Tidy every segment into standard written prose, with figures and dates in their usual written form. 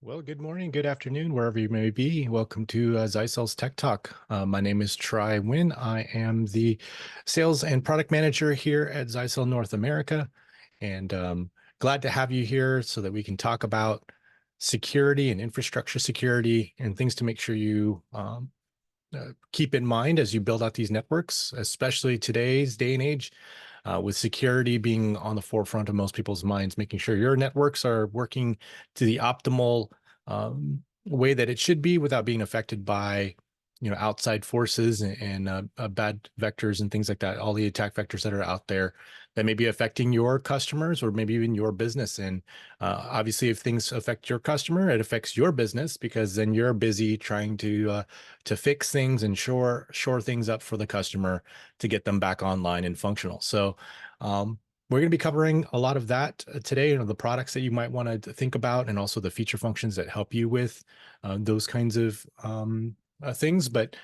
Well, good morning, good afternoon, wherever you may be. Welcome to Zyxel's Tech Talk. My name is Tri Nguyen. I am the sales and product manager here at Zyxel North America, and glad to have you here so that we can talk about security and infrastructure security and things to make sure you keep in mind as you build out these networks, especially today's day and age, with security being on the forefront of most people's minds, making sure your networks are working to the optimal way that it should be without being affected by outside forces and bad vectors and things like that, all the attack vectors that are out there that may be affecting your customers or maybe even your business. And obviously, if things affect your customer, it affects your business because then you're busy trying to fix things and shore things up for the customer to get them back online and functional. So we're going to be covering a lot of that today, the products that you might want to think about, and also the feature functions that help you with those kinds of things. But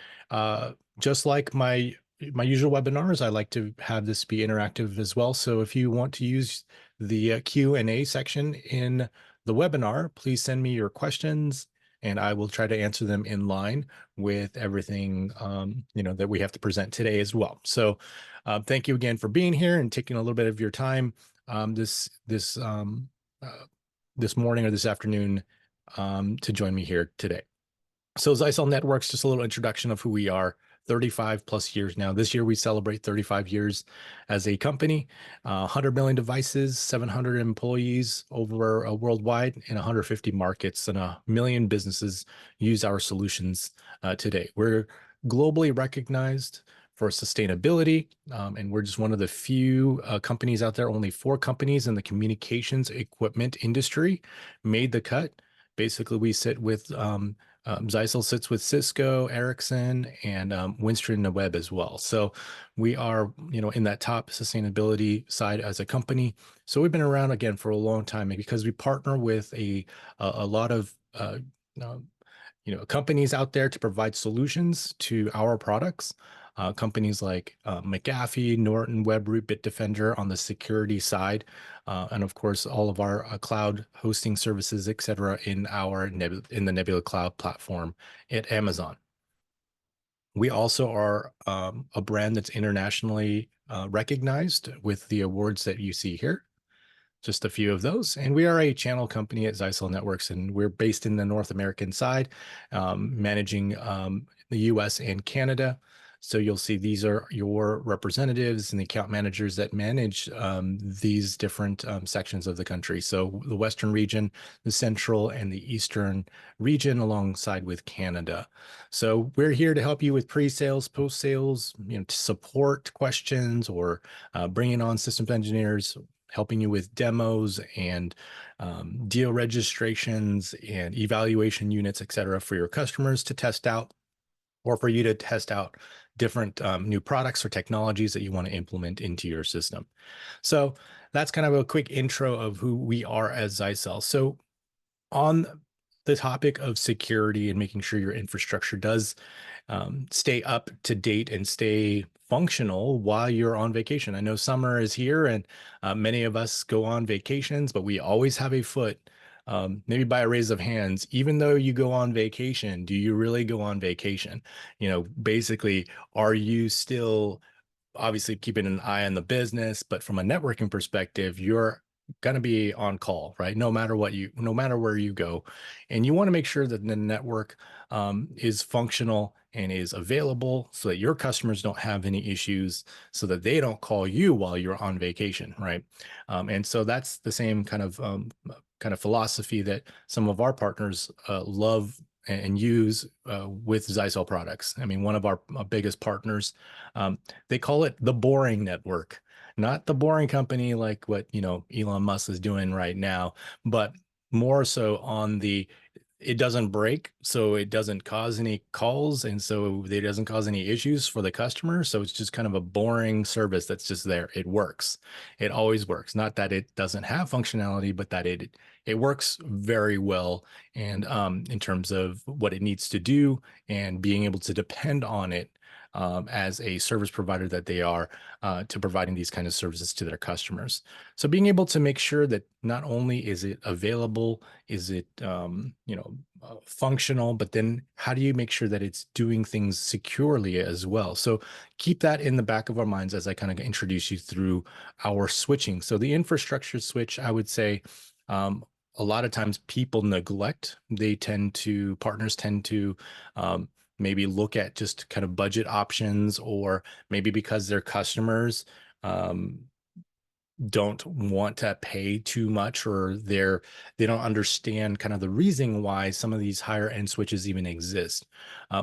just like my usual webinars, I like to have this be interactive as well. So if you want to use the Q&A section in the webinar, please send me your questions and I will try to answer them in line with everything that we have to present today as well. So thank you again for being here and taking a little bit of your time this morning or this afternoon to join me here today. So Zyxel Networks, just a little introduction of who we are. 35 plus years now. This year we celebrate 35 years as a company, 100 million devices, 700 employees over worldwide in 150 markets, and 1 million businesses use our solutions today. We're globally recognized for sustainability, and we're just one of the few companies out there. Only 4 companies in the communications equipment industry made the cut. Basically, we sit with Zyxel sits with Cisco, Ericsson, and Winstron and Web as well. So we are, in that top sustainability side as a company. So we've been around again for a long time because we partner with a lot of companies out there to provide solutions to our products. Companies like McAfee, Norton, Webroot, Bitdefender on the security side, and of course all of our cloud hosting services, etc., in the Nebula Cloud platform at Amazon. We also are a brand that's internationally recognized with the awards that you see here. Just a few of those. And we are a channel company at Zyxel Networks, and we're based in the North American side, managing the US and Canada. So you'll see these are your representatives and the account managers that manage these different sections of the country. So the Western region, the Central, and the Eastern region, alongside with Canada. So we're here to help you with pre-sales, post-sales, to support questions or bringing on systems engineers, helping you with demos and deal registrations and evaluation units, et cetera, for your customers to test out, or for you to test out different new products or technologies that you want to implement into your system. So that's kind of a quick intro of who we are as Zyxel. So on the topic of security and making sure your infrastructure does stay up to date and stay functional while you're on vacation. I know summer is here and many of us go on vacations, but we always have a foot, maybe by a raise of hands, even though you go on vacation, do you really go on vacation? Basically, are you still obviously keeping an eye on the business, but from a networking perspective, you're going to be on call, right? No matter where you go. And you want to make sure that the network is functional and is available so that your customers don't have any issues, so that they don't call you while you're on vacation, right? And so that's the same kind of philosophy that some of our partners love and use with Zyxel products. I mean, one of our biggest partners, they call it the boring network, not the boring company like what Elon Musk is doing right now, but more so on it doesn't break, so it doesn't cause any calls, and so it doesn't cause any issues for the customer. So it's just kind of a boring service that's just there. It works. It always works. Not that it doesn't have functionality, but that it works very well. And in terms of what it needs to do and being able to depend on it as a service provider that they are to providing these kind of services to their customers. So being able to make sure that not only is it available, is it functional, but then how do you make sure that it's doing things securely as well? So keep that in the back of our minds as I kind of introduce you through our switching. So the infrastructure switch, I would say, a lot of times people neglect. Partners tend to maybe look at just kind of budget options, or maybe because their customers um, don't want to pay too much, or they don't understand kind of the reason why some of these higher end switches even exist.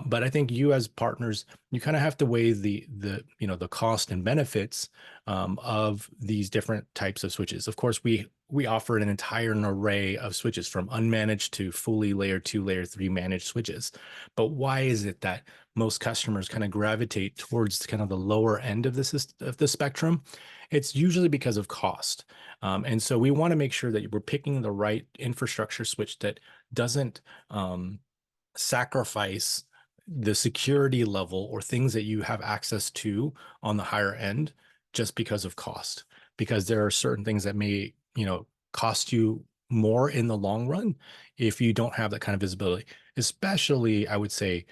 But I think you as partners, you kind of have to weigh the cost and benefits of these different types of switches. Of course, we offer an entire array of switches from unmanaged to fully layer 2, layer 3 managed switches. But why is it that most customers kind of gravitate towards kind of the lower end of the spectrum? It's usually because of cost. And so we want to make sure that we're picking the right infrastructure switch that doesn't sacrifice the security level or things that you have access to on the higher end just because of cost. Because there are certain things that may, cost you more in the long run if you don't have that kind of visibility, especially I would say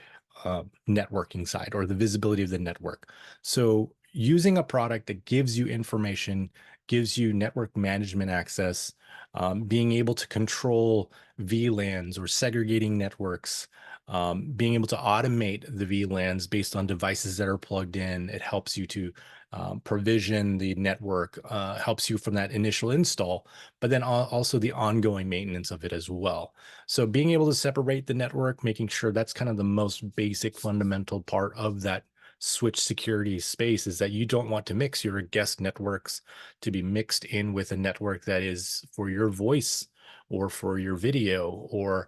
networking side or the visibility of the network. So using a product that gives you information, gives you network management access, being able to control VLANs or segregating networks, being able to automate the VLANs based on devices that are plugged in. It helps you to provision the network, helps you from that initial install, but then also the ongoing maintenance of it as well. So being able to separate the network, making sure that's kind of the most basic fundamental part of that switch security space, is that you don't want to mix your guest networks to be mixed in with a network that is for your voice or for your video, or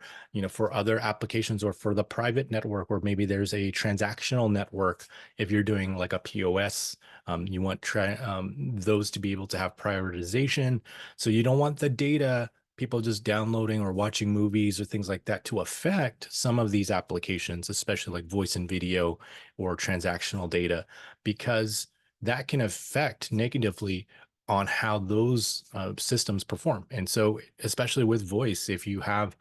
for other applications, or for the private network, or maybe there's a transactional network. If you're doing like a POS, you want those to be able to have prioritization. So you don't want the data, people just downloading or watching movies or things like that, to affect some of these applications, especially like voice and video or transactional data, because that can affect negatively on how those systems perform. And so, especially with voice, if you have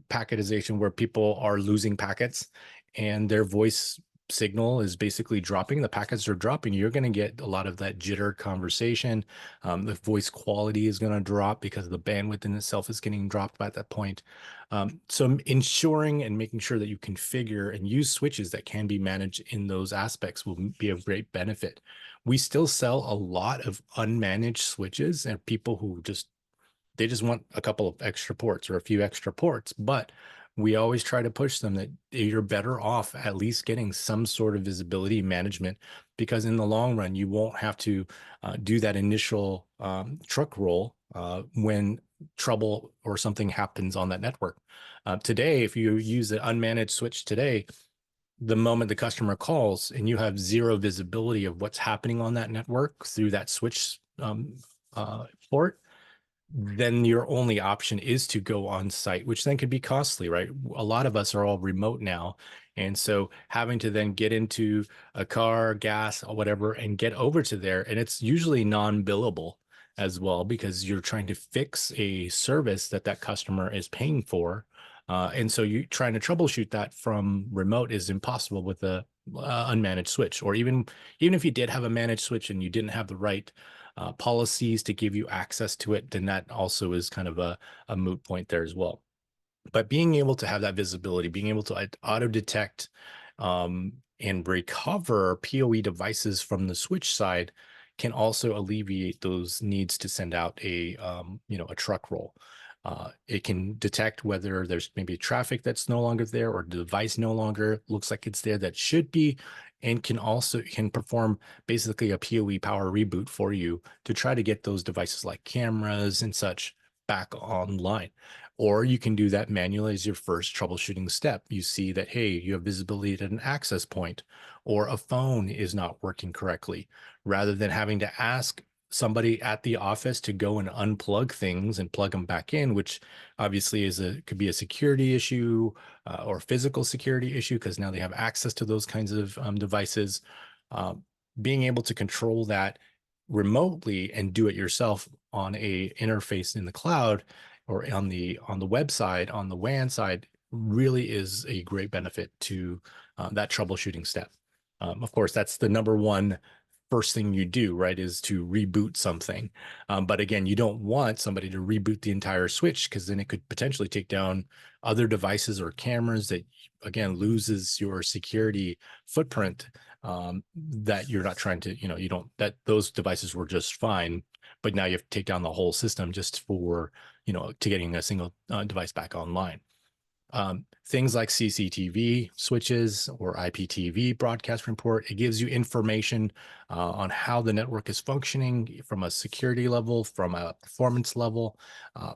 packetization where people are losing packets and their voice signal is basically dropping, the packets are dropping, you're going to get a lot of that jitter conversation. The voice quality is going to drop because the bandwidth in itself is getting dropped by that point. So ensuring and making sure that you configure and use switches that can be managed in those aspects will be a great benefit. We still sell a lot of unmanaged switches, and people who they just want a couple of extra ports or a few extra ports, but we always try to push them that you're better off at least getting some sort of visibility management, because in the long run, you won't have to do that initial truck roll when trouble or something happens on that network. Today, if you use an unmanaged switch today, the moment the customer calls and you have zero visibility of what's happening on that network through that switch port, then your only option is to go on site, which then could be costly, right? A lot of us are all remote now. And so having to then get into a car, gas, or whatever, and get over to there. And it's usually non-billable as well, because you're trying to fix a service that customer is paying for. And so you trying to troubleshoot that from remote is impossible with a unmanaged switch, or even if you did have a managed switch and you didn't have the right policies to give you access to it, then that also is kind of a moot point there as well. But being able to have that visibility, being able to auto detect and recover PoE devices from the switch side can also alleviate those needs to send out a truck roll. It can detect whether there's maybe traffic that's no longer there, or the device no longer looks like it's there that should be, and can perform basically a PoE power reboot for you to try to get those devices like cameras and such back online. Or you can do that manually as your first troubleshooting step. You see that, hey, you have visibility at an access point, or a phone is not working correctly. Rather than having to ask somebody at the office to go and unplug things and plug them back in, which obviously could be a security issue or physical security issue because now they have access to those kinds of devices. Uh, Being able to control that remotely and do it yourself on a interface in the cloud or on the web side, on the WAN side, really is a great benefit to that troubleshooting step. Of course, that's the number one first thing you do, right, is to reboot something. But again, you don't want somebody to reboot the entire switch because then it could potentially take down other devices or cameras that, again, loses your security footprint that you're not trying to, you don't, that those devices were just fine, but now you have to take down the whole system just for, to getting a single device back online. Things like CCTV switches or IPTV broadcast report, it gives you information on how the network is functioning from a security level, from a performance level,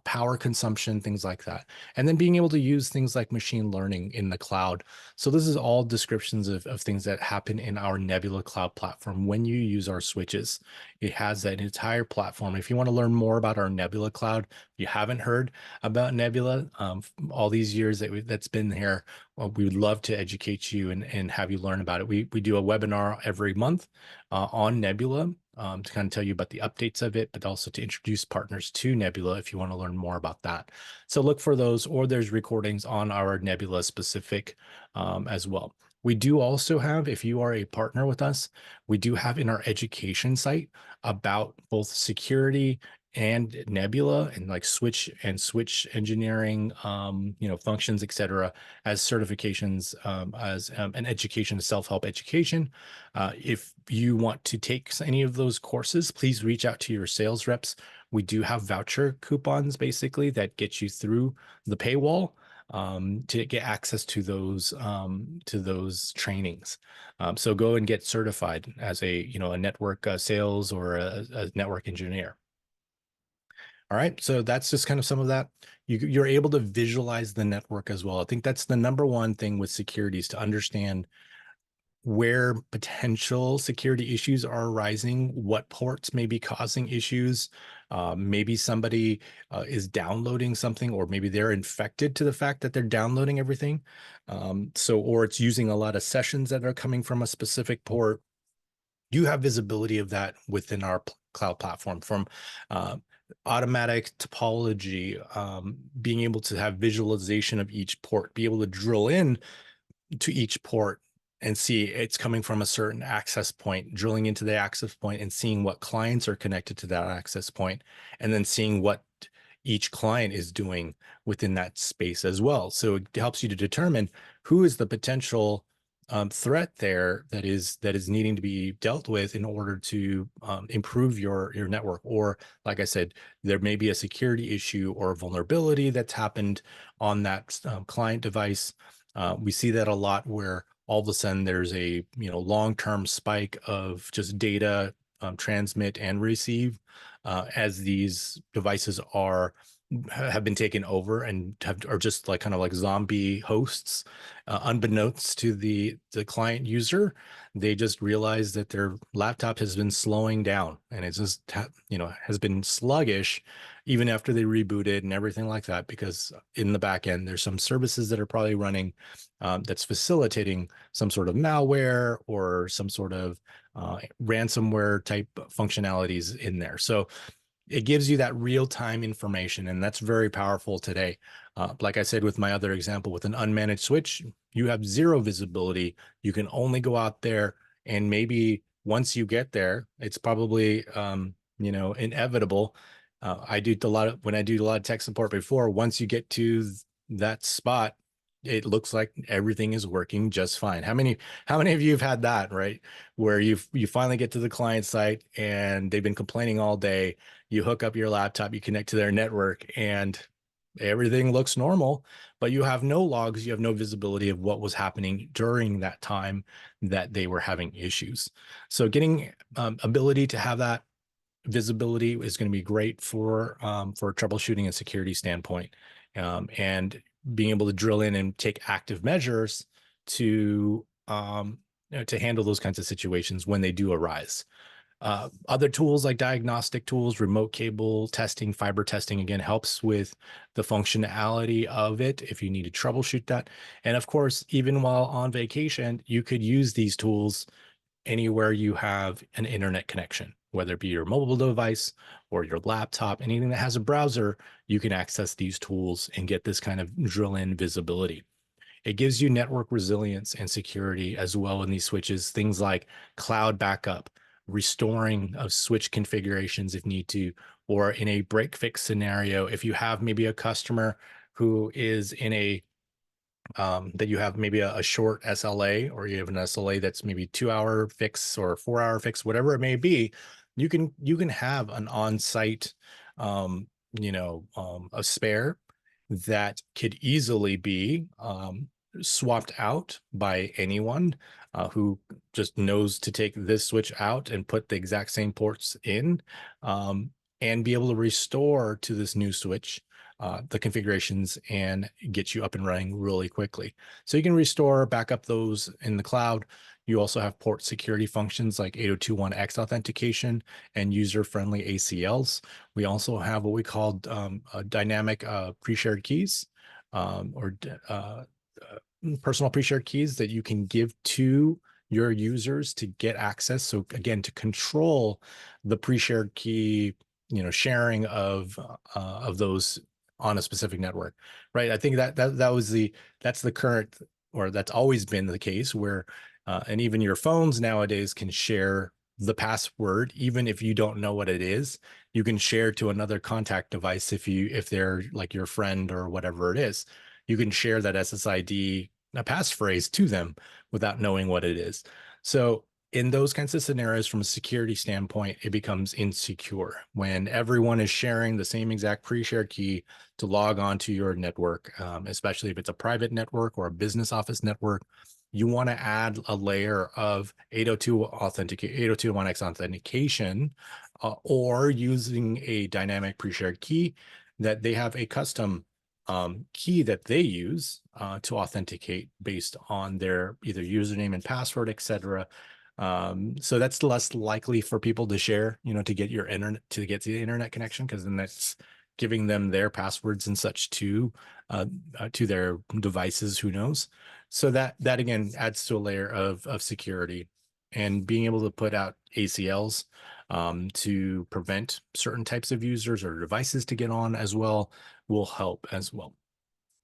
power consumption, things like that. And then being able to use things like machine learning in the cloud. So this is all descriptions of things that happen in our Nebula cloud platform when you use our switches. It has that entire platform. If you want to learn more about our Nebula cloud, if you haven't heard about Nebula, all these years that's been here, well, we would love to educate you and have you learn about it. We do a webinar every month on Nebula to kind of tell you about the updates of it, but also to introduce partners to Nebula if you want to learn more about that. So look for those, or there's recordings on our Nebula specific as well. We do also have, if you are a partner with us, we do have in our education site about both security and Nebula and like switch engineering, functions, etc., as certifications, as an education, self-help education. If you want to take any of those courses, please reach out to your sales reps. We do have voucher coupons basically that get you through the paywall to get access to those trainings. So go and get certified as a network sales or a network engineer. All right, so that's just kind of some of that. You're able to visualize the network as well. I think that's the number one thing with security is to understand where potential security issues are arising, what ports may be causing issues. Maybe somebody is downloading something, or maybe they're infected to the fact that they're downloading everything. Or it's using a lot of sessions that are coming from a specific port. You have visibility of that within our cloud platform, from automatic topology, being able to have visualization of each port, be able to drill in to each port and see it's coming from a certain access point, drilling into the access point and seeing what clients are connected to that access point, and then seeing what each client is doing within that space as well. So it helps you to determine who is the potential threat there that is needing to be dealt with in order to improve your network. Or like I said, there may be a security issue or a vulnerability that's happened on that client device. We see that a lot where all of a sudden there's a long-term spike of just data transmit and receive as these devices have been taken over and are just like kind of like zombie hosts, unbeknownst to the client user. They just realize that their laptop has been slowing down and it's just has been sluggish even after they rebooted and everything like that, because in the back end there's some services that are probably running that's facilitating some sort of malware or some sort of ransomware type functionalities in there. So it gives you that real-time information, and that's very powerful today. Like I said, with my other example, with an unmanaged switch, you have zero visibility. You can only go out there, and maybe once you get there, it's probably inevitable. When I do a lot of tech support before, once you get to that spot, it looks like everything is working just fine. How many of you have had that, right? Where you finally get to the client site and they've been complaining all day. You hook up your laptop, you connect to their network, and everything looks normal, but you have no logs, you have no visibility of what was happening during that time that they were having issues. So getting ability to have that visibility is going to be great for troubleshooting and security standpoint, and being able to drill in and take active measures to handle those kinds of situations when they do arise. Other tools like diagnostic tools, remote cable testing, fiber testing, again, helps with the functionality of it if you need to troubleshoot that. And of course, even while on vacation, you could use these tools anywhere you have an internet connection, whether it be your mobile device or your laptop, anything that has a browser, you can access these tools and get this kind of drill in visibility. It gives you network resilience and security as well in these switches, things like cloud backup, restoring of switch configurations if need to, or in a break fix scenario, if you have maybe a customer who is in a that you have maybe a short SLA, or you have an SLA that's maybe 2 hour fix or 4 hour fix, whatever it may be, you can have an on-site a spare that could easily be swapped out by anyone who just knows to take this switch out and put the exact same ports in, and be able to restore to this new switch the configurations and get you up and running really quickly. So you can restore, back up those in the cloud. You also have port security functions like 802.1x authentication and user-friendly ACLs. We also have what we call dynamic pre-shared keys, or personal pre-shared keys that you can give to your users to get access. So again, to control the pre-shared key, sharing of those on a specific network, right? I think that's the current, or that's always been the case where, and even your phones nowadays can share the password, even if you don't know what it is. You can share to another contact device if they're like your friend or whatever it is. You can share that SSID, a passphrase, to them without knowing what it is. So in those kinds of scenarios, from a security standpoint, it becomes insecure when everyone is sharing the same exact pre-shared key to log on to your network, especially if it's a private network or a business office network. You want to add a layer of 802.1x authentication, or using a dynamic pre-shared key that they have a custom key that they use to authenticate based on their either username and password, etc. So that's less likely for people to share, to get to the internet connection, because then that's giving them their passwords and such to their devices. Who knows? So that again adds to a layer of security, and being able to put out ACLs to prevent certain types of users or devices to get on as well will help as well.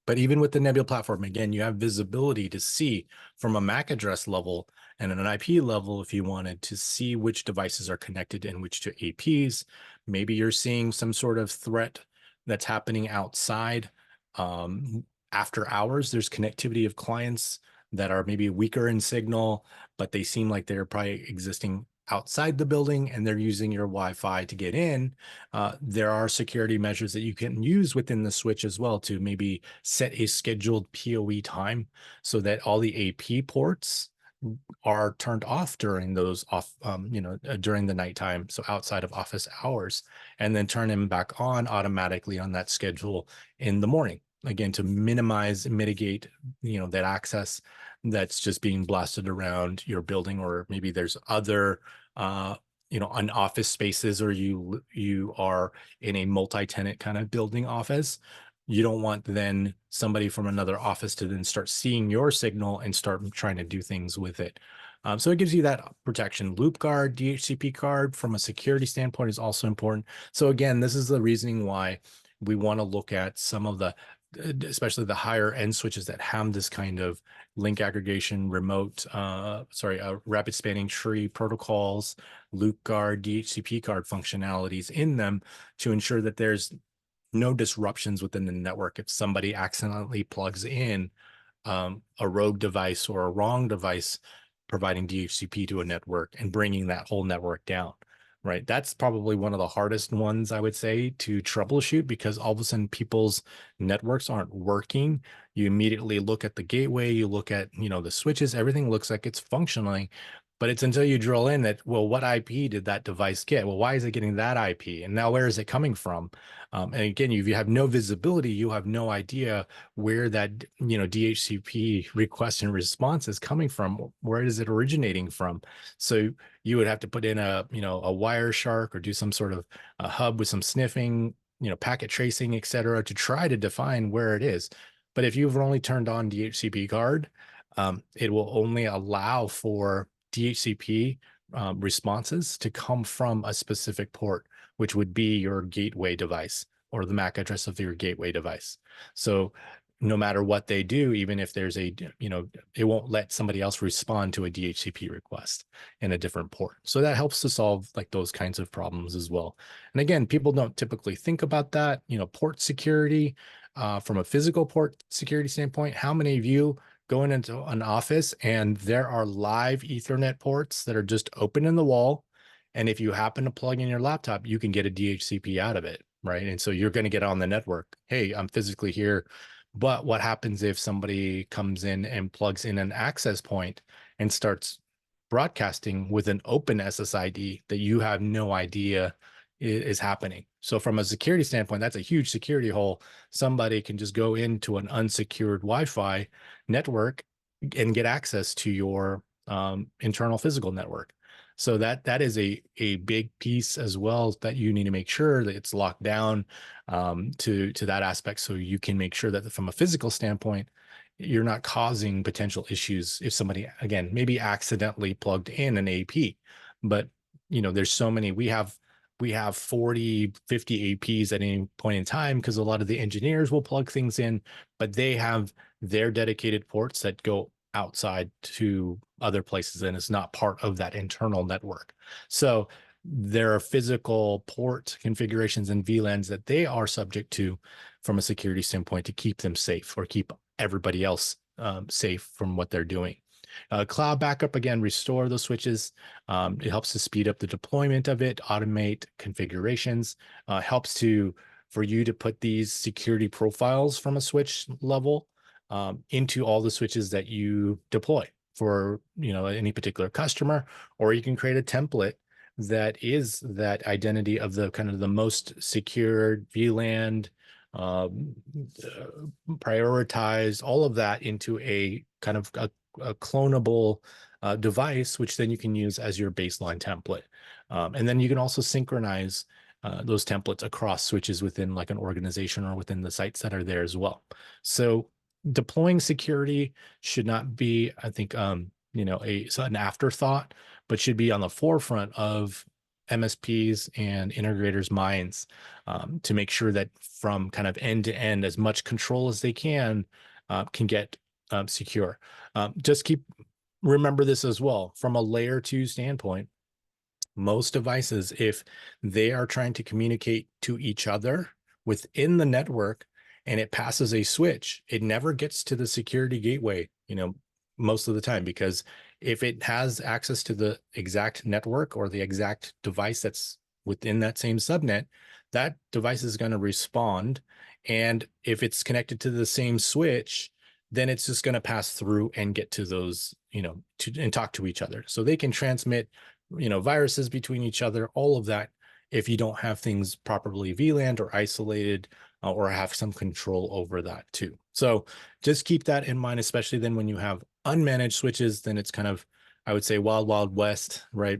But even with the Nebula platform, again, you have visibility to see from a MAC address level and an IP level if you wanted to see which devices are connected and which to APs. Maybe you're seeing some sort of threat that's happening outside. After hours, there's connectivity of clients that are maybe weaker in signal, but they seem like they're probably existing outside the building and they're using your Wi-Fi to get in. There are security measures that you can use within the switch as well to maybe set a scheduled PoE time so that all the AP ports are turned off during during the nighttime, so outside of office hours, and then turn them back on automatically on that schedule in the morning. Again, to mitigate, that access that's just being blasted around your building, or maybe there's other, on office spaces, or you are in a multi-tenant kind of building office. You don't want then somebody from another office to then start seeing your signal and start trying to do things with it. So it gives you that protection. Loop guard, DHCP card from a security standpoint is also important. So again, this is the reasoning why we want to look at some of the, especially the higher end switches that have this kind of link aggregation, rapid spanning tree protocols, loop guard, DHCP card functionalities in them, to ensure that there's no disruptions within the network if somebody accidentally plugs in a rogue device or a wrong device providing DHCP to a network and bringing that whole network down, right? That's probably one of the hardest ones, I would say, to troubleshoot, because all of a sudden people's networks aren't working. You immediately look at the gateway, you look at, the switches, everything looks like it's functioning, But it's until you drill in that, well, what IP did that device get? Well, why is it getting that IP? And now where is it coming from? And again, if you have no visibility, you have no idea where that, DHCP request and response is coming from. Where is it originating from? So you would have to put in a Wireshark or do some sort of a hub with some sniffing, packet tracing, et cetera, to try to define where it is. But if you've only turned on DHCP guard, it will only allow for DHCP responses to come from a specific port, which would be your gateway device or the MAC address of your gateway device. So no matter what they do, even if there's it won't let somebody else respond to a DHCP request in a different port. So that helps to solve like those kinds of problems as well. And again, people don't typically think about that, port security from a physical port security standpoint. How many of you going into an office and there are live Ethernet ports that are just open in the wall? And if you happen to plug in your laptop, you can get a DHCP out of it, right? And so you're going to get on the network. Hey, I'm physically here. But what happens if somebody comes in and plugs in an access point and starts broadcasting with an open SSID that you have no idea is happening? So from a security standpoint, that's a huge security hole. Somebody can just go into an unsecured Wi-Fi network and get access to your internal physical network. So that is a big piece as well, that you need to make sure that it's locked down to that aspect, so you can make sure that from a physical standpoint, you're not causing potential issues if somebody, again, maybe accidentally plugged in an AP. But there's so many. We have 40, 50 APs at any point in time, because a lot of the engineers will plug things in, but they have their dedicated ports that go outside to other places, and it's not part of that internal network. So there are physical port configurations and VLANs that they are subject to from a security standpoint to keep them safe, or keep everybody else safe from what they're doing. Cloud backup, again, restore those switches. It helps to speed up the deployment of it, automate configurations, helps for you to put these security profiles from a switch level into all the switches that you deploy for any particular customer. Or you can create a template that is that identity of the kind of the most secured VLAN, prioritized, all of that into a kind of a clonable device, which then you can use as your baseline template. And then you can also synchronize those templates across switches within like an organization or within the sites that are there as well. So deploying security should not be, I think, an afterthought, but should be on the forefront of MSPs and integrators' minds, to make sure that from kind of end to end, as much control as they can get secure. Just remember this as well, from a layer 2 standpoint. Most devices, if they are trying to communicate to each other within the network and it passes a switch, it never gets to the security gateway, most of the time, because if it has access to the exact network or the exact device that's within that same subnet, that device is going to respond. And if it's connected to the same switch, then it's just going to pass through and get to those, and talk to each other. So they can transmit, viruses between each other, all of that, if you don't have things properly VLANed or isolated, or have some control over that too. So just keep that in mind, especially then when you have unmanaged switches, then it's kind of, I would say, wild, wild west, right?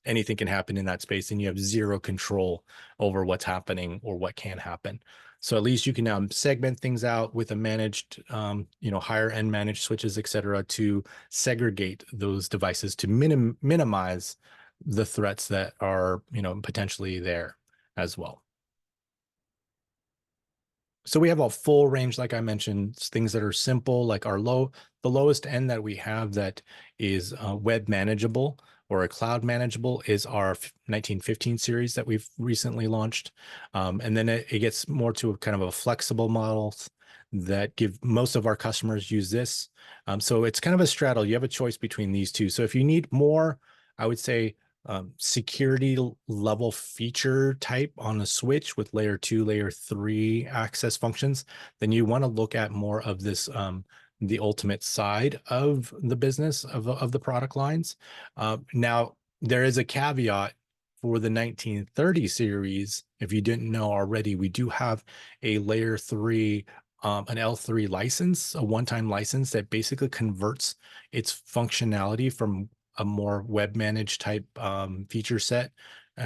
Anything can happen in that space, and you have zero control over what's happening or what can happen. So at least you can now segment things out with a managed, higher end managed switches, et cetera, to segregate those devices to minimize the threats that are, potentially there as well. So we have a full range, like I mentioned, things that are simple, like the lowest end that we have that is web manageable or a cloud manageable is our 1915 series that we've recently launched. And then it gets more to a kind of a flexible model that most of our customers use this. So it's kind of a straddle. You have a choice between these two. So if you need more, I would say, security level feature type on a switch with layer 2, layer 3 access functions, then you want to look at more of this the ultimate side of the business of the product lines. Now, there is a caveat for the 1930 series. If you didn't know already, we do have a layer 3, an L3 license, a one-time license that basically converts its functionality from a more web managed type feature set,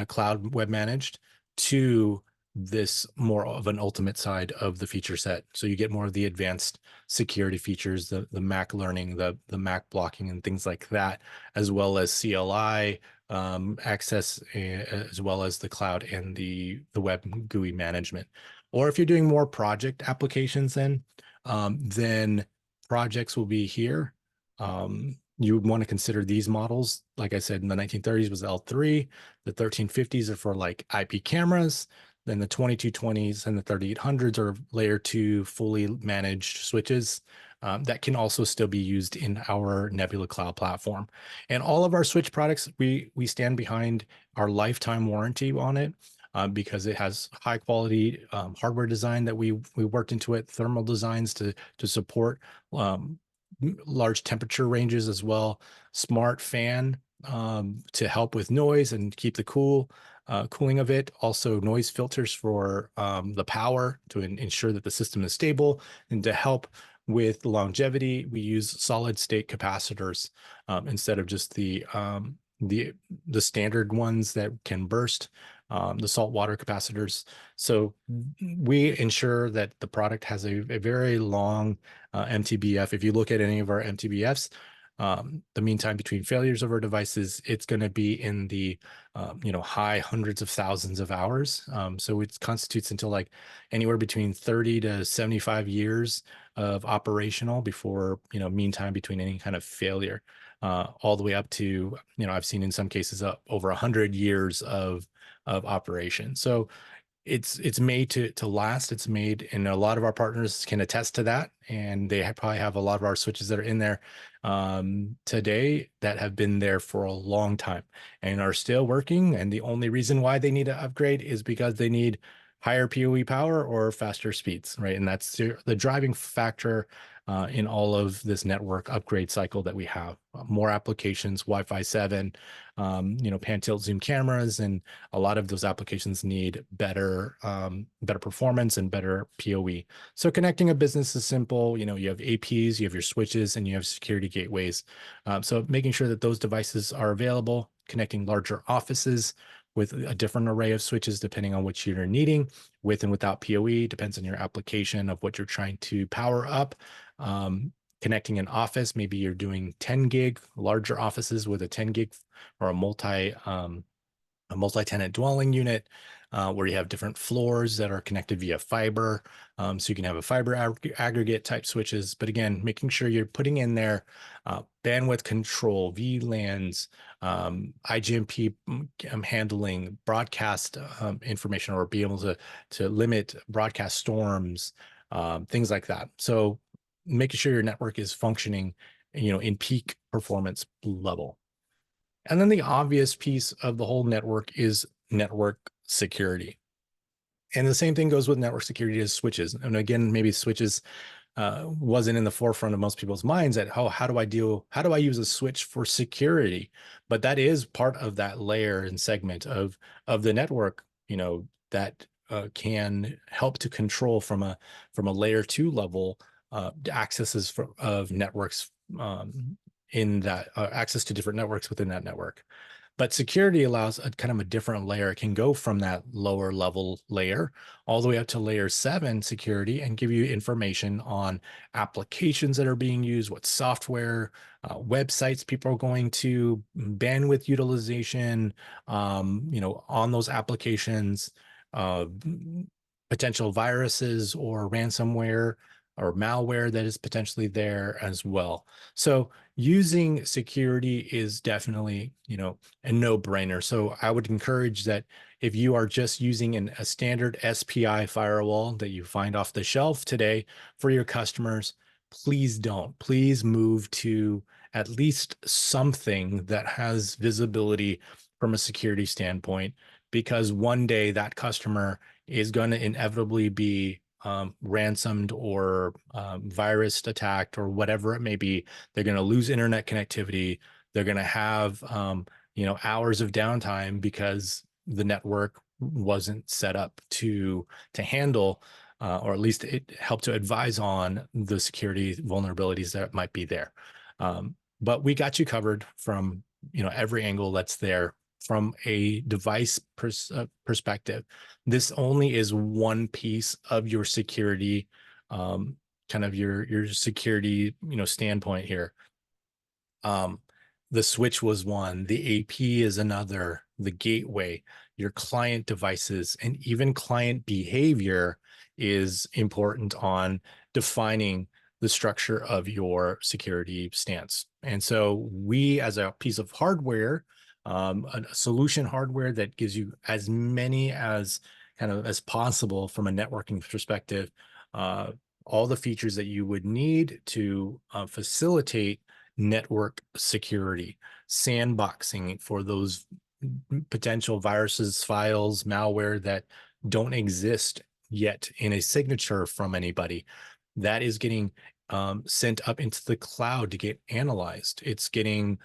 cloud web managed, to this more of an ultimate side of the feature set. So you get more of the advanced security features, the MAC learning, the MAC blocking, and things like that, as well as CLI access, as well as the cloud and the web GUI management. Or if you're doing more project applications, then projects will be here. You would want to consider these models. Like I said, in the 1930s was L3. The 1350s are for like IP cameras. Then the 2220s and the 3800s are layer 2 fully managed switches that can also still be used in our Nebula Cloud platform. And all of our switch products, we stand behind our lifetime warranty on it. Because it has high quality hardware design that we worked into it, thermal designs to support large temperature ranges as well, smart fan to help with noise and keep the cooling of it. Also noise filters for the power to ensure that the system is stable, and to help with longevity, we use solid state capacitors instead of just the standard ones that can burst, the saltwater capacitors. So we ensure that the product has a very long MTBF. If you look at any of our MTBFs, the mean time between failures of our devices, it's going to be in the high hundreds of thousands of hours. So it constitutes until like anywhere between 30 to 75 years of operational before mean time between any kind of failure, all the way up to I've seen in some cases over 100 years of operation. So it's made to last. It's made, and a lot of our partners can attest to that. And they probably have a lot of our switches that are in there today that have been there for a long time and are still working. And the only reason why they need to upgrade is because they need higher PoE power or faster speeds, right? And that's the driving factor in all of this network upgrade cycle that we have. More applications, Wi-Fi 7, pan tilt zoom cameras, and a lot of those applications need better performance and better PoE. So connecting a business is simple. You have APs, you have your switches, and you have security gateways. So making sure that those devices are available, connecting larger offices with a different array of switches depending on what you're needing, with and without PoE, depends on your application of what you're trying to power up. Connecting an office, maybe you're doing 10 gig, larger offices with a 10 gig or a multi-tenant dwelling unit, where you have different floors that are connected via fiber. So you can have a fiber aggregate type switches. But again, making sure you're putting in there bandwidth control, VLANs, IGMP handling, broadcast information, or be able to limit broadcast storms, things like that. So making sure your network is functioning, in peak performance level. And then the obvious piece of the whole network is network security. And the same thing goes with network security as switches. And again, maybe switches wasn't in the forefront of most people's minds that, how do I use a switch for security? But that is part of that layer and segment of the network, that can help to control from a layer 2 level accesses of networks, in that access to different networks within that network. But security allows a kind of a different layer. It can go from that lower level layer all the way up to layer 7 security and give you information on applications that are being used, what software, websites people are going to, bandwidth utilization, on those applications, potential viruses or ransomware or malware that is potentially there as well. So using security is definitely, a no-brainer. So I would encourage that if you are just using a standard SPI firewall that you find off the shelf today for your customers, please don't. Please move to at least something that has visibility from a security standpoint, because one day that customer is going to inevitably be ransomed or virus attacked or whatever it may be. They're going to lose internet connectivity. They're going to have hours of downtime because the network wasn't set up to handle, or at least it helped to advise on the security vulnerabilities that might be there. But we got you covered from every angle that's there from a device perspective. This only is one piece of your security, kind of your security standpoint here. The switch was one, the AP is another, the gateway, your client devices, and even client behavior is important on defining the structure of your security stance. And so we, as a piece of hardware, a solution hardware that gives you as many as kind of as possible from a networking perspective, all the features that you would need to facilitate network security, sandboxing for those potential viruses, files, malware that don't exist yet in a signature from anybody. That is getting sent up into the cloud to get analyzed. It's getting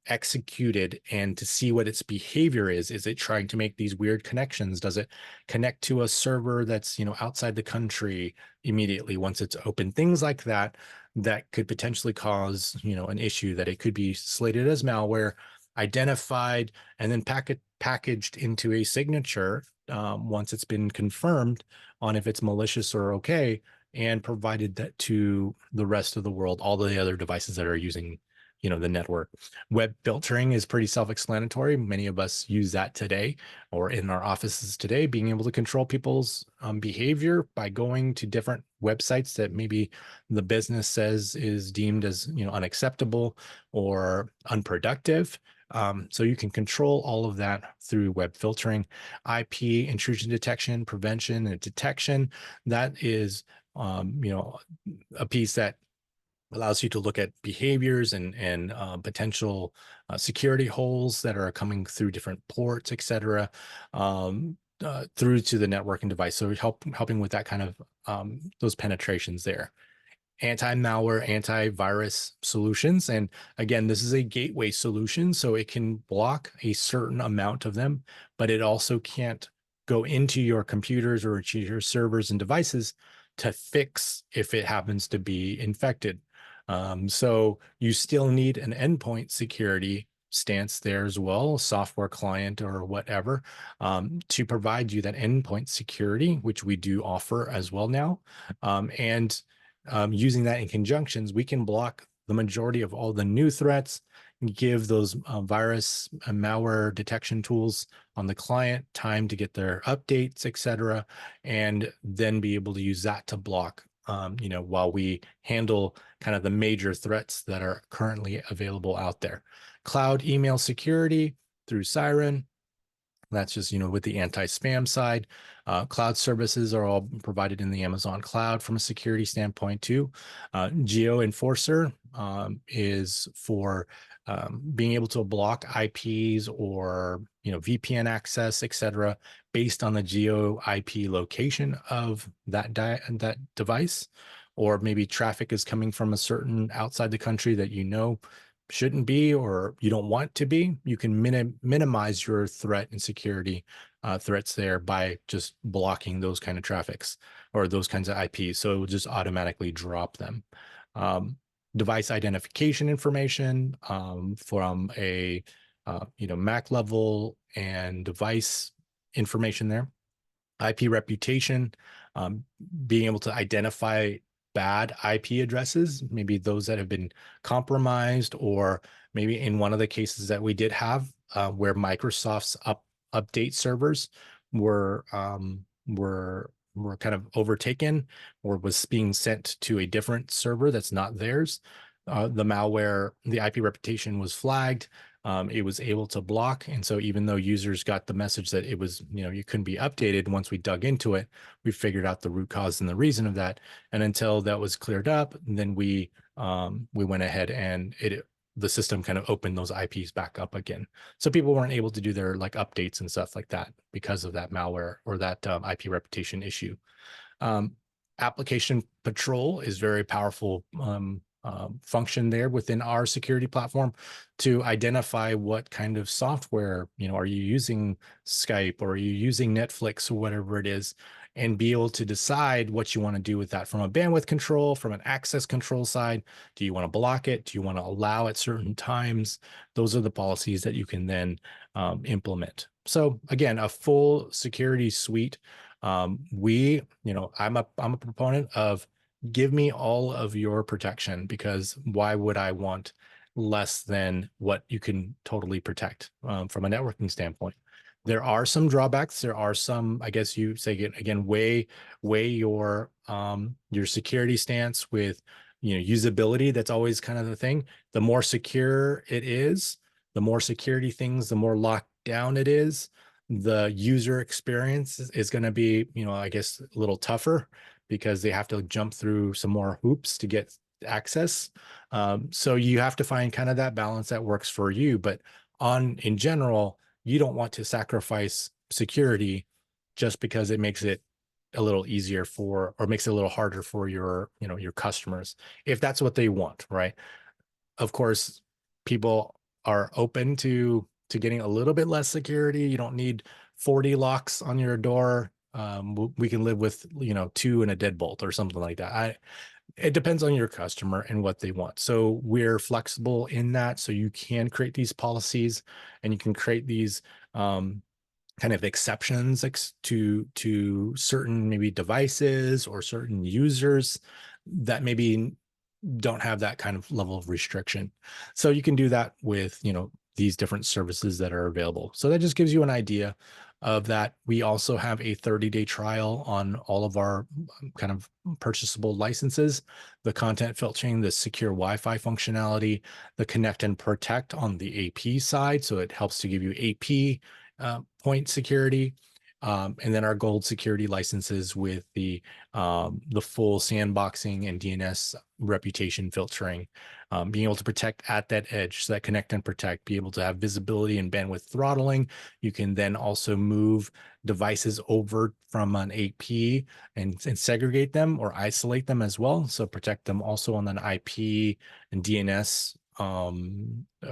executed, and to see what its behavior is. Is it trying to make these weird connections? Does it connect to a server that's outside the country immediately once it's open? Things like that that could potentially cause an issue, that it could be slated as malware, identified, and then packaged into a signature once it's been confirmed on if it's malicious or okay, and provided that to the rest of the world, all the other devices that are using the network. Web filtering is pretty self-explanatory. Many of us use that today or in our offices today, being able to control people's behavior by going to different websites that maybe the business says is deemed as unacceptable or unproductive. So you can control all of that through web filtering. IP intrusion detection, prevention, and detection. That is a piece that allows you to look at behaviors and potential security holes that are coming through different ports, et cetera, through to the networking device. So helping with that kind of those penetrations there. Anti-malware, antivirus solutions. And again, this is a gateway solution, so it can block a certain amount of them, but it also can't go into your computers or into your servers and devices to fix if it happens to be infected. So you still need an endpoint security stance there as well, software client or whatever, to provide you that endpoint security, which we do offer as well now. And using that in conjunctions, we can block the majority of all the new threats, give those virus and malware detection tools on the client time to get their updates, et cetera, and then be able to use that to block while we handle kind of the major threats that are currently available out there. Cloud email security through Siren. That's just, with the anti-spam side. Cloud services are all provided in the Amazon cloud from a security standpoint too. Geo Enforcer is for being able to block IPs or VPN access, et cetera, based on the geo IP location of that device, or maybe traffic is coming from a certain outside the country that shouldn't be or you don't want to be. You can minimize your threat and security threats there by just blocking those kind of traffics or those kinds of IPs. So it will just automatically drop them. Device identification information from a MAC level and device information there. IP reputation, being able to identify bad IP addresses, maybe those that have been compromised, or maybe in one of the cases that we did have where Microsoft's update servers were kind of overtaken or was being sent to a different server that's not theirs. The malware, the IP reputation was flagged. It was able to block. And so even though users got the message that it was, you couldn't be updated, once we dug into it, we figured out the root cause and the reason of that. And until that was cleared up, then we went ahead and the system kind of opened those IPs back up again. So people weren't able to do their updates and stuff like that because of that malware or that IP reputation issue. Um, Application Patrol is very powerful function there within our security platform to identify what kind of software, are you using Skype or are you using Netflix or whatever it is, and be able to decide what you want to do with that from a bandwidth control, from an access control side. Do you want to block it? Do you want to allow at certain times? Those are the policies that you can then implement. So again, a full security suite. I'm a proponent of give me all of your protection, because why would I want less than what you can totally protect from a networking standpoint? There are some drawbacks. There are some, I guess you say again, weigh your security stance with usability. That's always kind of the thing. The more secure it is, the more security things, the more locked down it is, the user experience is going to be, I guess a little tougher because they have to jump through some more hoops to get access. So you have to find kind of that balance that works for you. But in general, you don't want to sacrifice security just because it makes it a little easier or makes it a little harder for your customers, if that's what they want, right? Of course, people are open to getting a little bit less security. You don't need 40 locks on your door. We can live with 2 and a deadbolt or something like that. It depends on your customer and what they want. So we're flexible in that. So you can create these policies and you can create these kind of exceptions to certain maybe devices or certain users that maybe don't have that kind of level of restriction. So you can do that with, these different services that are available. So that just gives you an idea of that. We also have a 30-day trial on all of our kind of purchasable licenses, the content filtering, the secure Wi-Fi functionality, the connect and protect on the AP side. So it helps to give you AP point security. And then our gold security licenses with the full sandboxing and DNS reputation filtering, being able to protect at that edge, so that connect and protect, be able to have visibility and bandwidth throttling. You can then also move devices over from an AP and segregate them or isolate them as well. So protect them also on an IP and DNS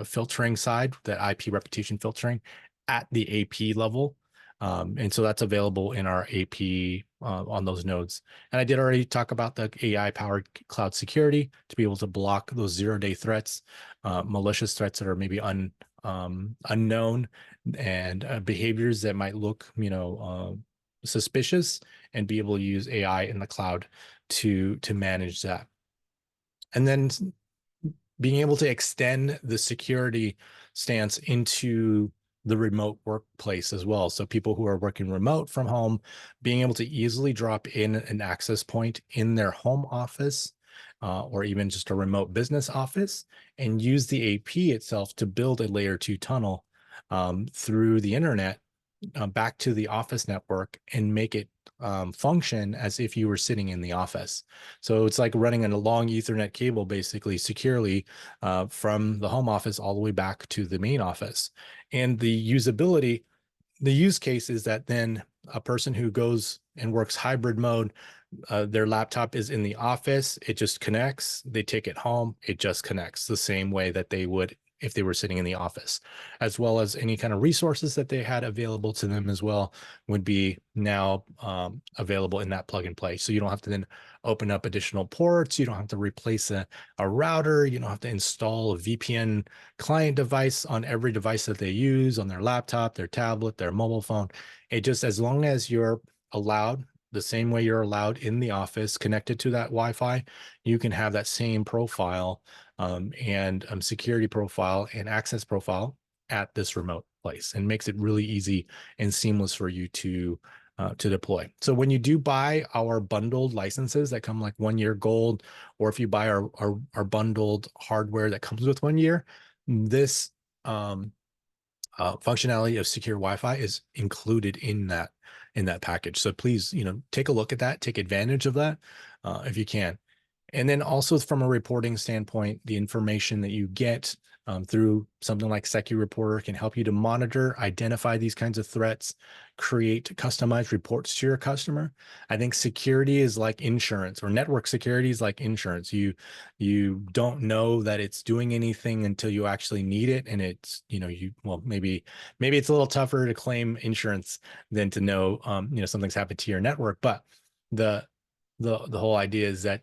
filtering side, that IP reputation filtering at the AP level. And so that's available in our AP on those nodes. And I did already talk about the AI-powered cloud security to be able to block those zero-day threats, malicious threats that are maybe unknown, and behaviors that might look, suspicious, and be able to use AI in the cloud to manage that. And then being able to extend the security stance into the remote workplace as well. So people who are working remote from home, being able to easily drop in an access point in their home office, or even just a remote business office, and use the AP itself to build a layer 2 tunnel through the internet back to the office network and make it function as if you were sitting in the office. So it's like running a long Ethernet cable, basically securely from the home office all the way back to the main office. And the usability, the use case is that then a person who goes and works hybrid mode, their laptop is in the office, it just connects, they take it home, it just connects the same way that they would if they were sitting in the office, as well as any kind of resources that they had available to them as well would be now available in that plug and play. So you don't have to then open up additional ports. You don't have to replace a router. You don't have to install a VPN client device on every device that they use on their laptop, their tablet, their mobile phone. It just, as long as you're allowed the same way you're allowed in the office connected to that Wi-Fi, you can have that same profile and security profile and access profile at this remote place, and makes it really easy and seamless for you to deploy. So when you do buy our bundled licenses that come like 1 year gold, or if you buy our bundled hardware that comes with 1 year, this functionality of secure Wi-Fi is included in that package. So please, take a look at that, take advantage of that if you can. And then also from a reporting standpoint, the information that you get through something like SecuReporter can help you to monitor, identify these kinds of threats, create customized reports to your customer. I think security is like insurance, or network security is like insurance. You don't know that it's doing anything until you actually need it. And it's, well, maybe it's a little tougher to claim insurance than to know, something's happened to your network. But the the whole idea is that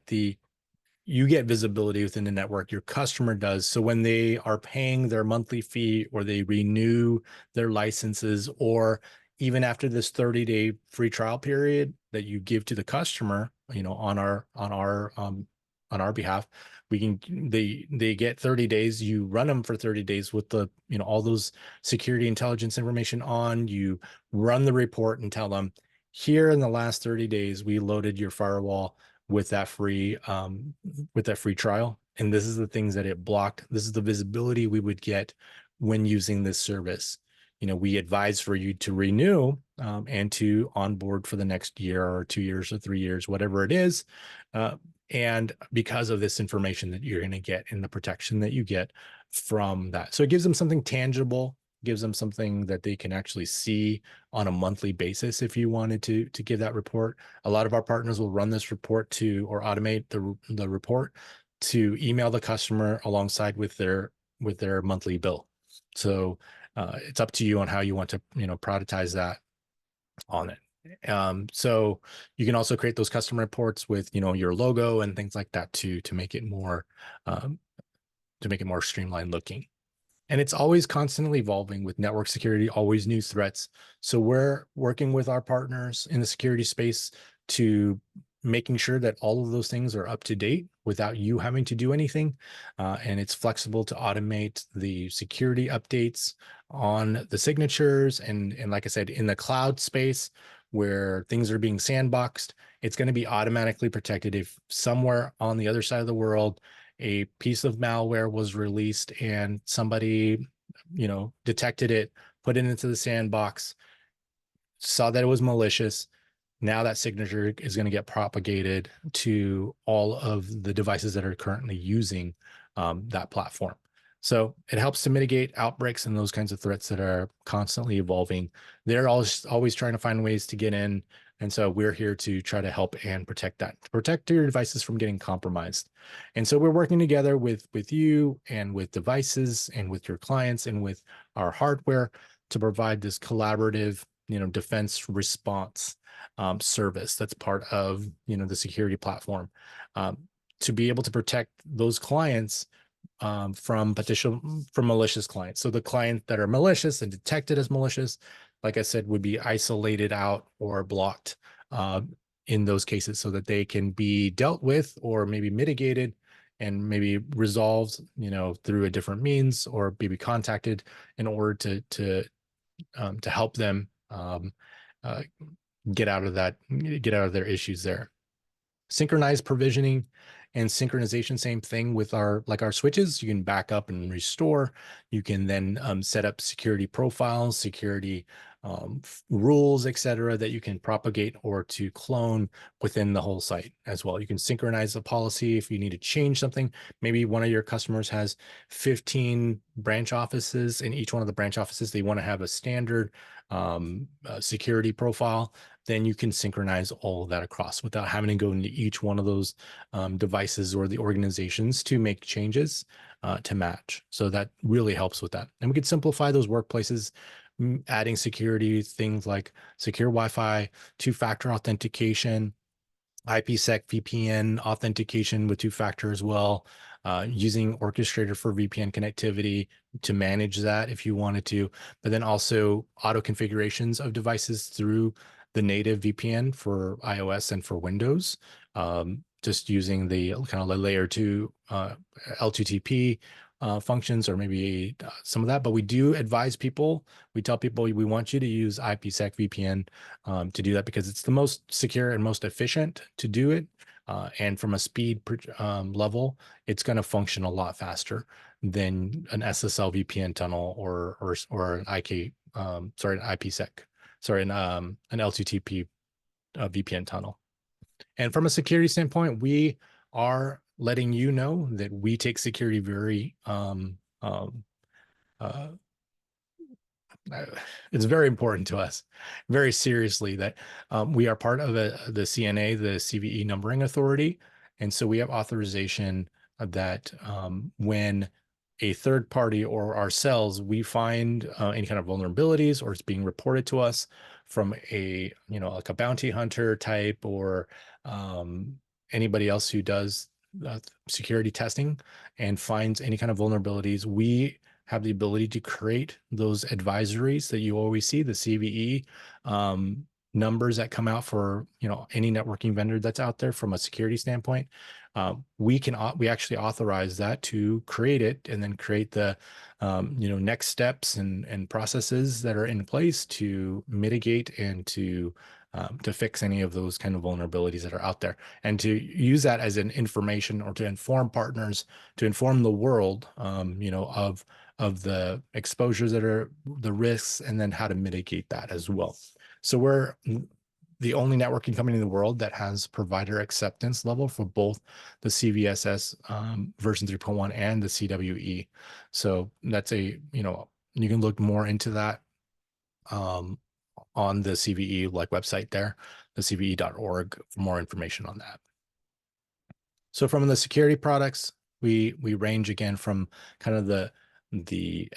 you get visibility within the network, your customer does. So when they are paying their monthly fee, or they renew their licenses, or even after this 30-day free trial period that you give to the customer, on our behalf, they get 30 days. You run them for 30 days with all those security intelligence information on. You run the report and tell them, here in the last 30 days, we loaded your firewall with that free trial, and this is the things that it blocked. This is the visibility we would get when using this service. We advise for you to renew and to onboard for the next year or 2 years or 3 years, whatever it is. And because of this information that you're going to get and the protection that you get from that. So it gives them something tangible, gives them something that they can actually see on a monthly basis. If you wanted to give that report, a lot of our partners will run this report or automate the report to email the customer alongside with their monthly bill. So it's up to you on how you want to productize that on it. So you can also create those custom reports with your logo and things like that to make it more streamlined looking. And it's always constantly evolving with network security, always new threats. So we're working with our partners in the security space to making sure that all of those things are up to date without you having to do anything. And it's flexible to automate the security updates on the signatures. And like I said, in the cloud space where things are being sandboxed, it's going to be automatically protected if somewhere on the other side of the world a piece of malware was released and somebody, detected it, put it into the sandbox, saw that it was malicious. Now that signature is going to get propagated to all of the devices that are currently using that platform. So it helps to mitigate outbreaks and those kinds of threats that are constantly evolving. They're always trying to find ways to get in. And so we're here to try to help and protect that, to protect your devices from getting compromised. And so we're working together with you and with devices and with your clients and with our hardware to provide this collaborative, defense response service that's part of, the security platform, to be able to protect those clients from malicious clients. So the clients that are malicious and detected as malicious, like I said, would be isolated out or blocked in those cases so that they can be dealt with or maybe mitigated and maybe resolved, through a different means, or maybe contacted in order to help them get out of their issues there. Synchronized provisioning and synchronization, same thing with our switches. You can back up and restore. You can then set up security profiles, security rules, etc., that you can propagate or to clone within the whole site as well. You can synchronize the policy if you need to change something. Maybe one of your customers has 15 branch offices. In each one of the branch offices, they want to have a standard security profile. Then you can synchronize all of that across without having to go into each one of those devices or the organizations to make changes to match. So that really helps with that. And we could simplify those workplaces, adding security, things like secure Wi-Fi, two-factor authentication, IPsec VPN authentication with two-factor as well, using Orchestrator for VPN connectivity to manage that if you wanted to, but then also auto configurations of devices through the native VPN for iOS and for Windows, just using the kind of layer 2 L2TP functions, or maybe some of that. But we do advise people, we tell people we want you to use IPsec VPN to do that, because it's the most secure and most efficient to do it. And from a speed level, it's going to function a lot faster than an SSL VPN tunnel or an IPsec, an L2TP VPN tunnel. And from a security standpoint, we are letting you know that we take security very uh, uh, it's very important to us, very seriously, that we are part of the CNA, the CVE Numbering Authority. And so we have authorization that when a third party or ourselves, we find any kind of vulnerabilities or it's being reported to us from a, like a bounty hunter type or anybody else who does security testing and finds any kind of vulnerabilities, we have the ability to create those advisories that you always see, the CVE numbers that come out for any networking vendor that's out there from a security standpoint. We actually authorize that to create it and then create the next steps and processes that are in place to mitigate and to fix any of those kind of vulnerabilities that are out there, and to use that as an information or to inform partners, to inform the world, of the exposures that are the risks, and then how to mitigate that as well. So we're the only networking company in the world that has provider acceptance level for both the CVSS version 3.1 and the CWE. So that's you can look more into that on the CVE website there, the cve.org, for more information on that. So from the security products, we range again from kind of the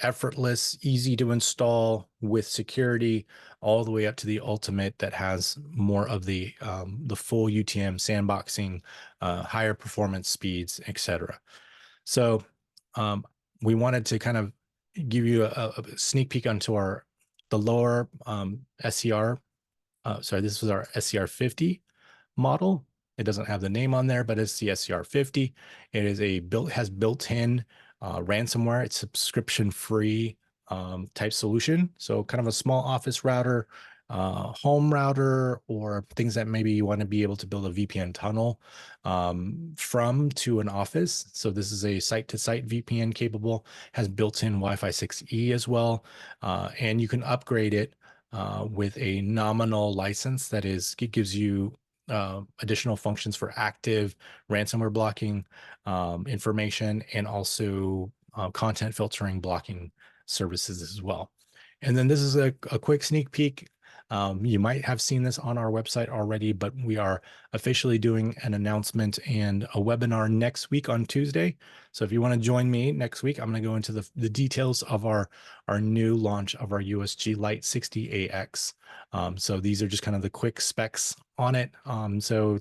effortless, easy to install with security, all the way up to the ultimate that has more of the full UTM sandboxing, higher performance speeds, etc. So we wanted to kind of give you a sneak peek onto the lower SCR. Sorry, this was our SCR 50 model. It doesn't have the name on there, but it's the SCR 50. It is has built-in ransomware. It's subscription-free type solution. So kind of a small office router, home router, or things that maybe you want to be able to build a VPN tunnel from to an office. So this is a site-to-site VPN capable, has built-in Wi-Fi 6E as well, and you can upgrade it with a nominal license that gives you additional functions for active ransomware blocking information, and also content filtering blocking services as well. And then this is a quick sneak peek. You might have seen this on our website already, but we are officially doing an announcement and a webinar next week on Tuesday. So if you want to join me next week, I'm going to go into the details of our new launch of our USG Lite 60AX. So these are just kind of the quick specs on it. So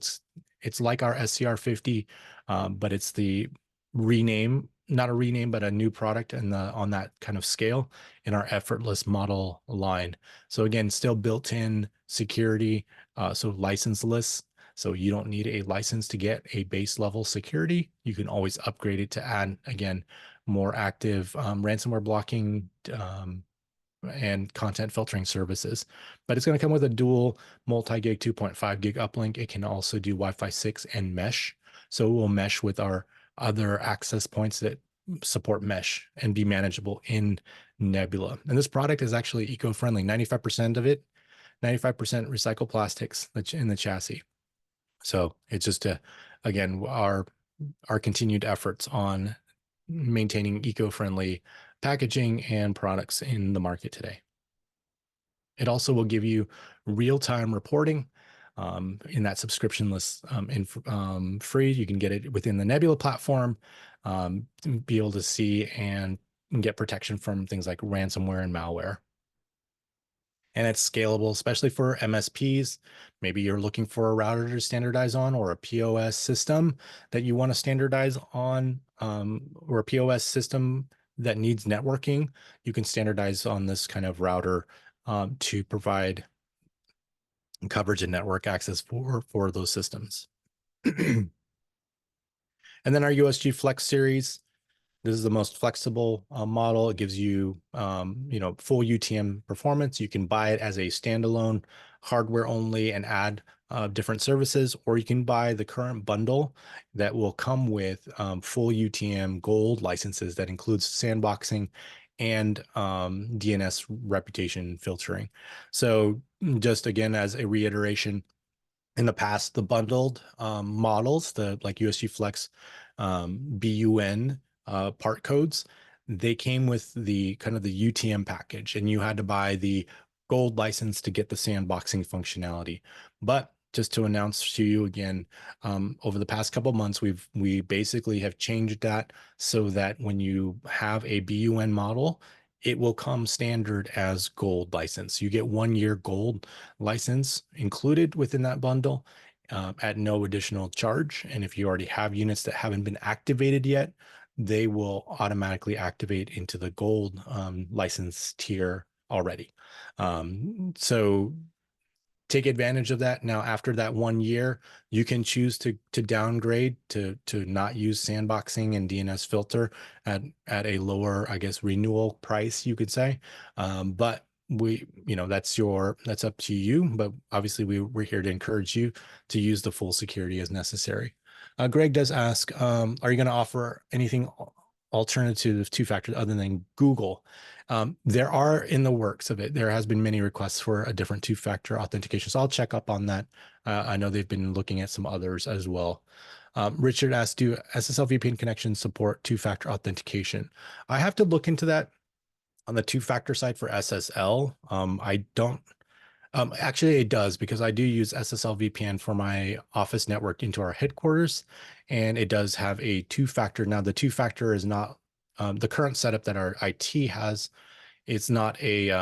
it's like our SCR 50, but it's the rename, not a rename, but a new product on that kind of scale in our effortless model line. So again, still built-in security, so licenseless. So you don't need a license to get a base level security. You can always upgrade it to add, again, more active ransomware blocking and content filtering services. But it's going to come with a dual multi-gig 2.5 gig uplink. It can also do Wi-Fi 6 and mesh. So it will mesh with our other access points that support mesh and be manageable in Nebula. And this product is actually eco-friendly. 95% of it, 95% recycled plastics in the chassis. So it's just again, our continued efforts on maintaining eco-friendly packaging and products in the market today. It also will give you real-time reporting in that subscriptionless free. You can get it within the Nebula platform, be able to see and get protection from things like ransomware and malware. And it's scalable, especially for MSPs. Maybe you're looking for a router to standardize on, or a POS system that you want to standardize on, or a POS system that needs networking. You can standardize on this kind of router to provide coverage and network access for those systems. And then our USG Flex series. This is the most flexible model. It gives you, full UTM performance. You can buy it as a standalone hardware only and add different services, or you can buy the current bundle that will come with full UTM Gold licenses that includes sandboxing and DNS reputation filtering. So just again, as a reiteration, in the past, the bundled models, the like USG Flex BUN part codes, they came with the kind of the UTM package, and you had to buy the gold license to get the sandboxing functionality. But just to announce to you again, over the past couple months, we basically have changed that so that when you have a BUN model, it will come standard as gold license. You get 1 year gold license included within that bundle at no additional charge. And if you already have units that haven't been activated yet, they will automatically activate into the gold license tier already. So take advantage of that. Now, after that 1 year, you can choose to downgrade to not use sandboxing and DNS filter at a lower, I guess, renewal price, you could say. But that's up to you. But obviously, we're here to encourage you to use the full security as necessary. Greg does ask, are you going to offer anything alternative two-factor other than Google? There are in the works of it. There has been many requests for a different two-factor authentication. So I'll check up on that. I know they've been looking at some others as well. Richard asked, do SSL VPN connections support two-factor authentication? I have to look into that on the two-factor side for SSL. I don't. Actually, it does because I do use SSL VPN for my office network into our headquarters, and it does have a two-factor. Now, the two-factor is not the current setup that our IT has. It's not a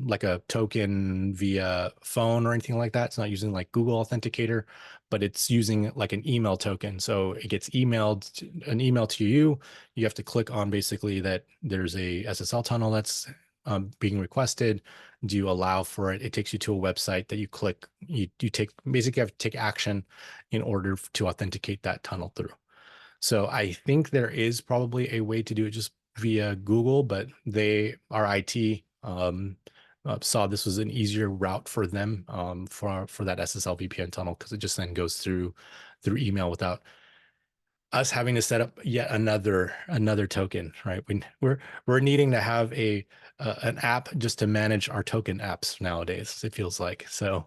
like a token via phone or anything like that. It's not using like Google Authenticator, but it's using like an email token. So it gets an email to you. You have to click on basically that there's a SSL tunnel that's being requested. Do you allow for it? It takes you to a website that you click. You basically have to take action in order to authenticate that tunnel through. So I think there is probably a way to do it just via Google, but our IT saw this was an easier route for them for that SSL VPN tunnel because it just then goes through email without us having to set up yet another token, right? We're needing to have an app just to manage our token apps nowadays. It feels like so.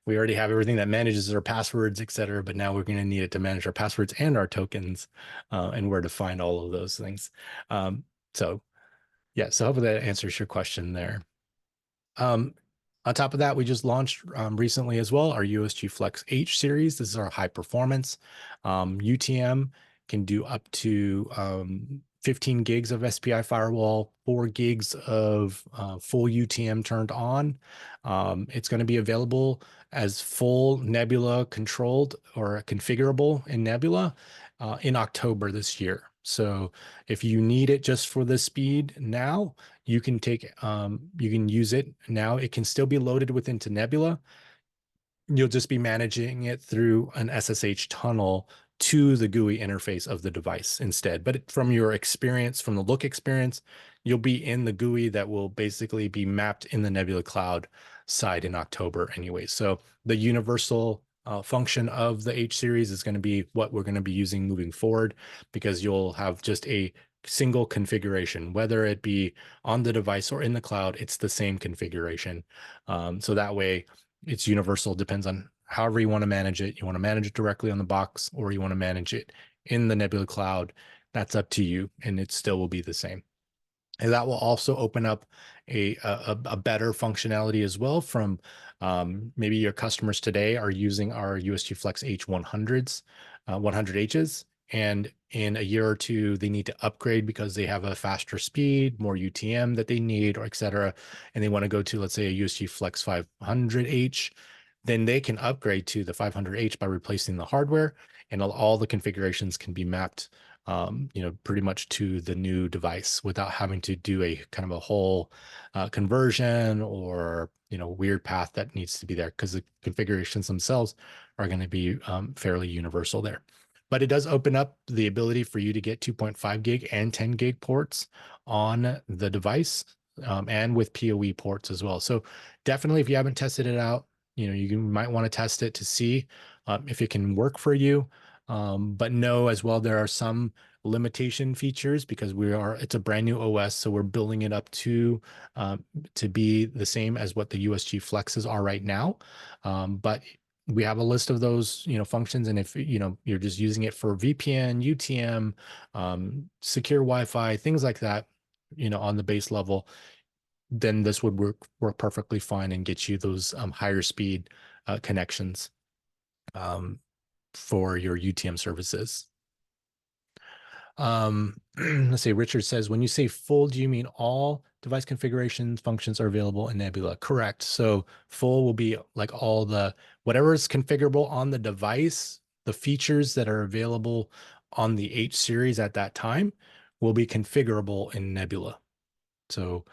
We already have everything that manages our passwords, et cetera, but now we're going to need it to manage our passwords and our tokens, and where to find all of those things. So yeah, so hopefully that answers your question there. On top of that, we just launched recently as well our USG Flex H series. This is our high performance. UTM can do up to 15 gigs of SPI firewall, 4 gigs of full UTM turned on. It's going to be available as full Nebula controlled or configurable in Nebula in October this year. So if you need it just for the speed now, you can use it now. It can still be loaded into Nebula. You'll just be managing it through an SSH tunnel to the GUI interface of the device instead. But from your experience, from the look experience, you'll be in the GUI that will basically be mapped in the Nebula Cloud side in October anyway. So the universal function of the H series is going to be what we're going to be using moving forward, because you'll have just a single configuration, whether it be on the device or in the cloud, it's the same configuration. So that way it's universal, depends on however you want to manage it. You want to manage it directly on the box, or you want to manage it in the Nebula Cloud. That's up to you, and it still will be the same. And that will also open up a better functionality as well from maybe your customers today are using our USG Flex H100s, 100Hs, and in a year or two, they need to upgrade because they have a faster speed, more UTM that they need, or et cetera, and they want to go to, let's say, a USG Flex 500H, then they can upgrade to the 500H by replacing the hardware, and all the configurations can be mapped pretty much to the new device without having to do a kind of a whole conversion or, weird path that needs to be there, because the configurations themselves are going to be fairly universal there. But it does open up the ability for you to get 2.5 gig and 10 gig ports on the device, and with PoE ports as well. So definitely, if you haven't tested it out, you might want to test it to see if it can work for you. But know as well, there are some limitation features because it's a brand new OS, so we're building it up to be the same as what the USG Flexes are right now. But we have a list of those, functions, and if you're just using it for VPN, UTM, secure Wi-Fi, things like that, on the base level, then this would work perfectly fine and get you those higher speed connections for your UTM services. Let's see, Richard says, when you say full, do you mean all device configurations functions are available in Nebula? Correct. So full will be like whatever is configurable on the device, the features that are available on the H series at that time will be configurable in Nebula. So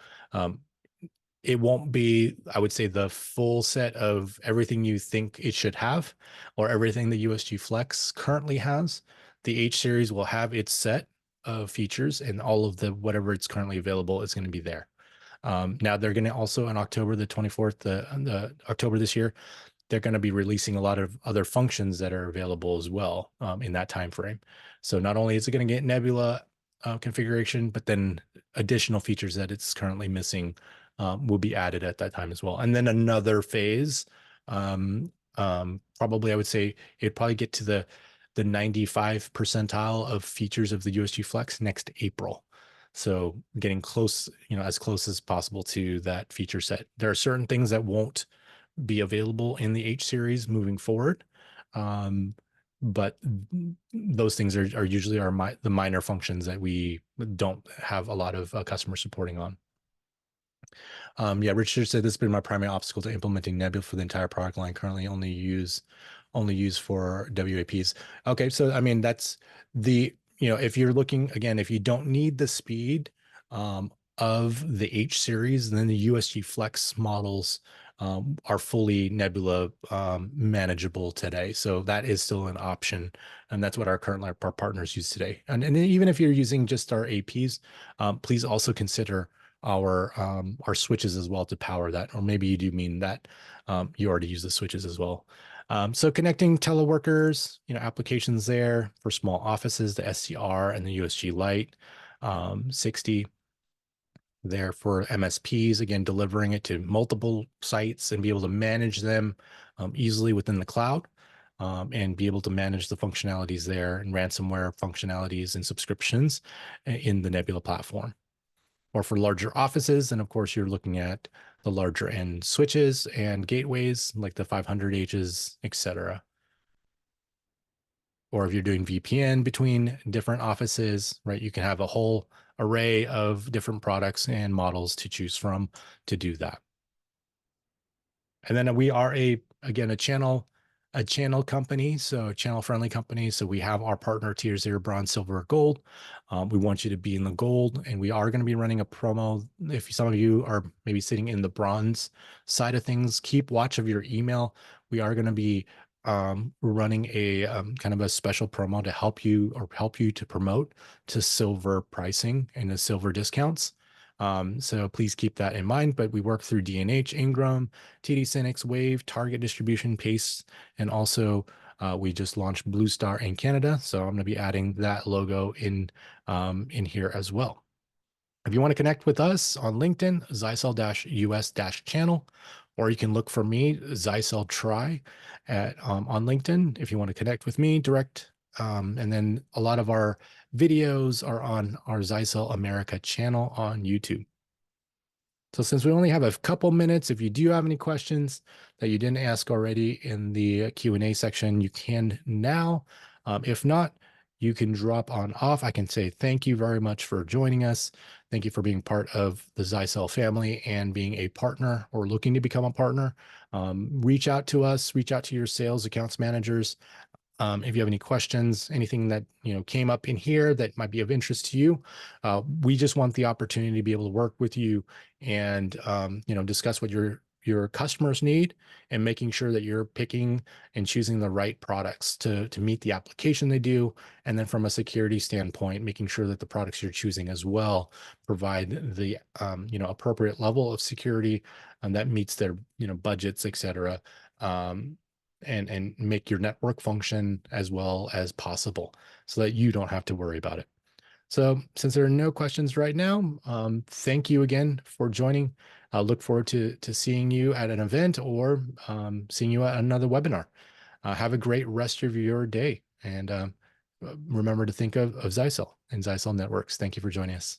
it won't be, I would say, the full set of everything you think it should have or everything the USG Flex currently has. The H series will have its set of features, and all of whatever it's currently available is going to be there. Now they're going to also, on October the 24th, the October this year, they're going to be releasing a lot of other functions that are available as well in that time frame. So not only is it going to get Nebula configuration, but then additional features that it's currently missing will be added at that time as well. And then another phase, probably I would say it'd probably get to the 95 percentile of features of the USG Flex next April. So getting close, as close as possible to that feature set. There are certain things that won't be available in the H series moving forward. But those things are usually the minor functions that we don't have a lot of customers supporting on. Yeah, Richard said this has been my primary obstacle to implementing Nebula for the entire product line. Currently, only use for WAPs. Okay, so I mean that's if you're looking again, if you don't need the speed of the H series, then the USG Flex models are fully Nebula manageable today. So that is still an option, and that's what our partners use today. And even if you're using just our APs, please also consider our switches as well to power that, or maybe you do mean that you already use the switches as well. So connecting teleworkers, applications there for small offices, the SCR and the USG Lite 60 there for MSPs, again, delivering it to multiple sites and be able to manage them easily within the cloud and be able to manage the functionalities there and ransomware functionalities and subscriptions in the Nebula platform. Or for larger offices, and of course, you're looking at the larger end switches and gateways like the 500Hs, etc. Or if you're doing VPN between different offices, right, you can have a whole array of different products and models to choose from to do that. And then we are again, a channel company, so channel friendly company. So we have our partner tiers here, bronze, silver, gold. We want you to be in the gold, and we are going to be running a promo. If some of you are maybe sitting in the bronze side of things, keep watch of your email. We are going to be running a kind of a special promo to help you to promote to silver pricing and the silver discounts. So please keep that in mind. But we work through D&H, Ingram, TD Synnex, Wave, Target Distribution, Pace, and also we just launched Blue Star in Canada. So I'm going to be adding that logo in here as well. If you want to connect with us on LinkedIn, Zyxel-US-channel, or you can look for me, Zyxel Try, on LinkedIn if you want to connect with me direct. And then a lot of our videos are on our Zyxel America channel on YouTube. So since we only have a couple minutes, if you do have any questions that you didn't ask already in the Q&A section, you can now. If not, you can drop on off. I can say thank you very much for joining us. Thank you for being part of the Zyxel family and being a partner or looking to become a partner. Reach out to us, reach out to your sales accounts managers. If you have any questions, anything that came up in here that might be of interest to you, we just want the opportunity to be able to work with you and discuss what your customers need and making sure that you're picking and choosing the right products to meet the application they do. And then from a security standpoint, making sure that the products you're choosing as well provide the appropriate level of security that meets their budgets, etc. And make your network function as well as possible so that you don't have to worry about it. So since there are no questions right now, thank you again for joining. I look forward to seeing you at an event or seeing you at another webinar. Have a great rest of your day, and remember to think of Zyxel and Zyxel Networks. Thank you for joining us.